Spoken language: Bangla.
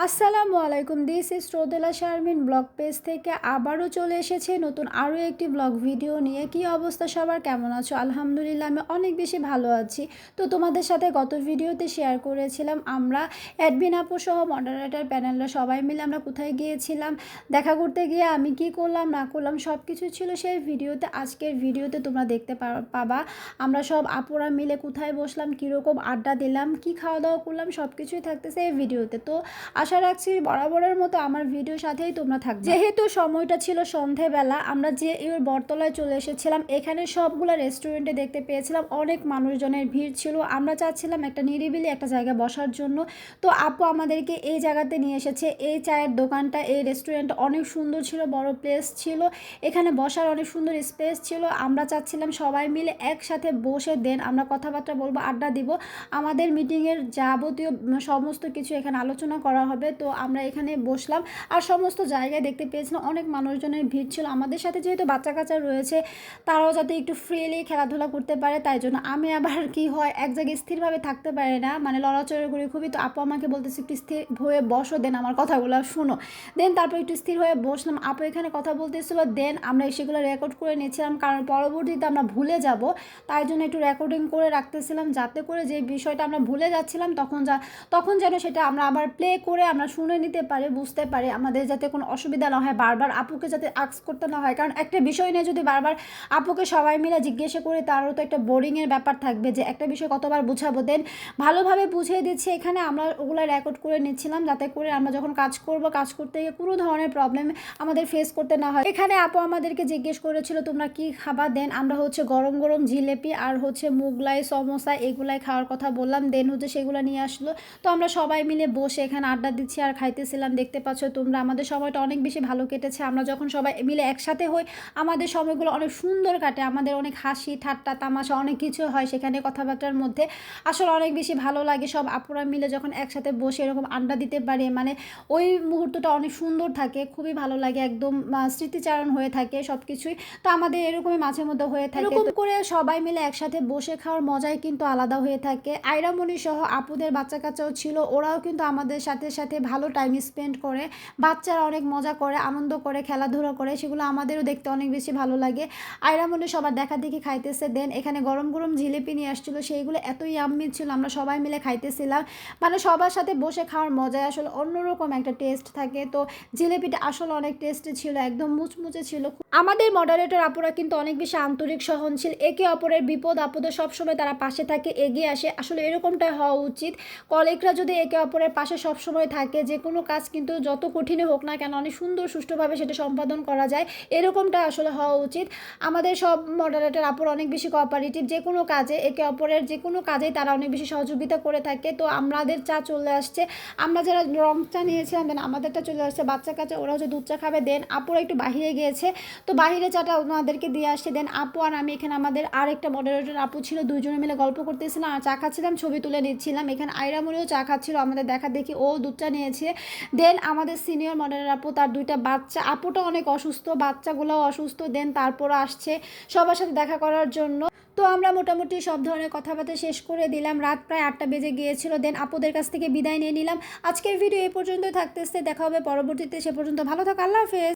আসসালামু আলাইকুম, this is Rodela Sharmin blog page থেকে আবারও চলে এসেছে নতুন আরও একটি ব্লগ ভিডিও নিয়ে। কি অবস্থা সবার, কেমন আছো? আলহামদুলিল্লাহ আমি অনেক বেশি ভালো আছি। তো তোমাদের সাথে গত ভিডিওতে শেয়ার করেছিলাম আমরা অ্যাডমিন আপু সহ মডারেটর প্যানেলরা সবাই মিলে আমরা কোথায় গিয়েছিলাম, দেখা করতে গিয়ে আমি কি করলাম না করলাম সব কিছু ছিল সেই ভিডিওতে। আজকের ভিডিওতে তোমরা দেখতে পাবা আমরা সব আপুরা মিলে কোথায় বসলাম, কীরকম আড্ডা দিলাম, কি খাওয়া দাওয়া করলাম, সব কিছুই থাকতেছে এই ভিডিওতে। তো আশা রাখছি বরাবরের মতো আমার ভিডিওর সাথেই তোমরা থাকবে। যেহেতু সময়টা ছিল সন্ধেবেলা, আমরা যে এর বটতলায় চলে এসেছিলাম, এখানে সবগুলো রেস্টুরেন্টে দেখতে পেয়েছিলাম অনেক মানুষজনের ভিড় ছিল। আমরা চাচ্ছিলাম একটা নিরিবিলি একটা জায়গায় বসার জন্য। তো আপু আমাদেরকে এই জায়গাতে নিয়ে এসেছে। এই চায়ের দোকানটা, এই রেস্টুরেন্টটা অনেক সুন্দর ছিল, বড় প্লেস ছিল, এখানে বসার অনেক সুন্দর স্পেস ছিল। আমরা চাচ্ছিলাম সবাই মিলে একসাথে বসে দেন আমরা কথাবার্তা বলবো, আড্ডা দিব, আমাদের মিটিংয়ের যাবতীয় সমস্ত কিছু এখানে আলোচনা করা হবে। তো আমরা এখানে বসলাম আর সমস্ত জায়গায় দেখতে পেয়েছিলাম অনেক মানুষজনের ভিড় ছিল। আমাদের সাথে যেহেতু বাচ্চা কাচ্চা রয়েছে, তারাও যাতে একটু ফ্রিলি খেলাধুলা করতে পারে, তাই জন্য আমি আবার কি হয় এক জায়গায় স্থিরভাবে থাকতে পারি না, মানে লড়াচড়া করি খুবই। তো আপু আমাকে বলতেছে একটু স্থির হয়ে বসো, দেন আমার কথাগুলো শোনো। দেন তারপর একটু স্থির হয়ে বসলাম। আপু এখানে কথা বলতেছিল, দেন আমরা সেগুলো রেকর্ড করে নিয়েছিলাম, কারণ পরবর্তীতে আমরা ভুলে যাব, তাই জন্য একটু রেকর্ডিং করে রাখতেছিলাম, যাতে করে যে বিষয়টা আমরা ভুলে যাচ্ছিলাম তখন যেন সেটা আমরা আবার প্লে করে আমরা শুনে নিতে পারি, বুঝতে পারি, আমাদের যাতে কোনো অসুবিধা না হয়, বারবার আপুকে যাতে আস্ক করতে না হয়। কারণ একটা বিষয় নিয়ে যদি বারবার আপুকে সবাই মিলে জিজ্ঞাসা করে, তারও তো একটা বোরিংয়ের ব্যাপার থাকবে যে একটা বিষয় কতবার বুঝাবো। দেন ভালোভাবে বুঝিয়ে দিচ্ছে এখানে, আমরা ওগুলো রেকর্ড করে নিচ্ছিলাম, যাতে করে আমরা যখন কাজ করতে গিয়ে কোনো ধরনের প্রবলেম আমাদের ফেস করতে না হয়। এখানে আপু আমাদেরকে জিজ্ঞেস করেছিল তোমরা কি খাবা, দেন আমরা গরম গরম জিলেপি আর মুগলাই সমোসা এগুলাই খাওয়ার কথা বললাম, দেন সেগুলো নিয়ে আসলো। তো আমরা সবাই মিলে বসে এখানে আড্ডা দিচ্ছি আর খাইতেছিলাম। দেখতে পাচ্ছ তোমরা, আমাদের সময়টা অনেক বেশি ভালো কেটেছে। আমরা যখন সবাই মিলে একসাথে হই, আমাদের সময়গুলো অনেক সুন্দর কাটে, আমাদের অনেক হাসি ঠাট্টা তামাশা অনেক কিছু হয় সেখানে, কথাবার্তার মধ্যে আসলে অনেক বেশি ভালো লাগে। সব আপুরা মিলে যখন একসাথে বসে এরকম আড্ডা দিতে পারে, মানে ওই মুহূর্তটা অনেক সুন্দর থাকে, খুবই ভালো লাগে, একদম স্মৃতিচারণ হয়ে থাকে সব কিছুই। তো আমাদের এরকমই মাঝে মধ্যে হয়ে থাকে, এরকম করে সবাই মিলে একসাথে বসে খাওয়ার মজাই কিন্তু আলাদা হয়ে থাকে। আইরামণি সহ আপুদের বাচ্চা কাচ্চাও ছিল, ওরাও কিন্তু আমাদের সাথে সাথে ভালো টাইম স্পেন্ড করে, বাচ্চারা অনেক মজা করে, আনন্দ করে, খেলাধুলা করে, সেগুলো আমাদেরও দেখতে অনেক বেশি ভালো লাগে। আইরামণি সবার দেখা দেখি খাইতেছে, দেন এখানে গরম গরম জিলিপি নিয়ে আসছিলো, সেইগুলো এতই ইয়াম্মি ছিল, আমরা সবাই মিলে খাইতেছিলাম। মানে সবার সাথে বসে খাওয়ার মজায় আসলে অন্যরকম একটা টেস্ট থাকে। তো জিলিপিটা আসলে অনেক টেস্টি ছিল, একদম মুচমুচে ছিল। আমাদের মডারেটর আপুরা কিন্তু অনেক বেশি আন্তরিক, সহনশীল, একে অপরের বিপদ আপদে সবসময় তারা পাশে থাকে, এগিয়ে আসে। আসলে এরকমটাই হওয়া উচিত। কলিগরা যদি একে অপরের পাশে সবসময় থাকে, যে কোনো কাজ কিন্তু যত কঠিনই হোক না কেন অনেক সুন্দর সুষ্ঠুভাবে সেটা সম্পাদন করা যায়, এরকমটা আসলে হওয়া উচিত। আমাদের সব মডারেটর আপুরা অনেক বেশি কোঅপারেটিভ, যে কোনো কাজে একে অপরের যে কোনো কাজেই তারা অনেক বেশি সহযোগিতা করে থাকে। তো আমাদের চা চলে আসছে, আমরা যারা রং চা নিয়েছিলাম, দেন আমাদেরটা চলে আসছে, বাচ্চা কাচ্চা ওরা দুধ চা খাবে। দেন আপুরা একটু বাহিরে গিয়েছে, তো বাহিরে চাটা ওনাদেরকে দিয়ে আসছে। দেন আপু আর আমি এখানে, আমাদের আরেকটা মডারেটর আপু ছিল, দুজনে মিলে গল্প করতেছিলাম আর চা খাচ্ছিলাম, ছবি তুলে নিচ্ছিলাম। এখানে আইরামুরিও চা খাচ্ছিল, আমাদের দেখা দেখি ও দুধ চা নিয়েছে। দেন আমাদের সিনিয়র মডারেটর আপু, তার দুইটা বাচ্চা, আপুটা অনেক অসুস্থ, বাচ্চাগুলোও অসুস্থ, দেন তারপর আসছে সবার সাথে দেখা করার জন্য। তো আমরা মোটামুটি সব ধরনের কথাবার্তা শেষ করে দিলাম, রাত প্রায় 8টা বেজে গিয়েছিল। দেন আপুদের কাছ থেকে বিদায় নিয়ে নিলাম। আজকের ভিডিও এই পর্যন্তই থাকতেছে, দেখা হবে পরবর্তীতে, সে পর্যন্ত ভালো থাকো, আল্লাহ হাফেজ।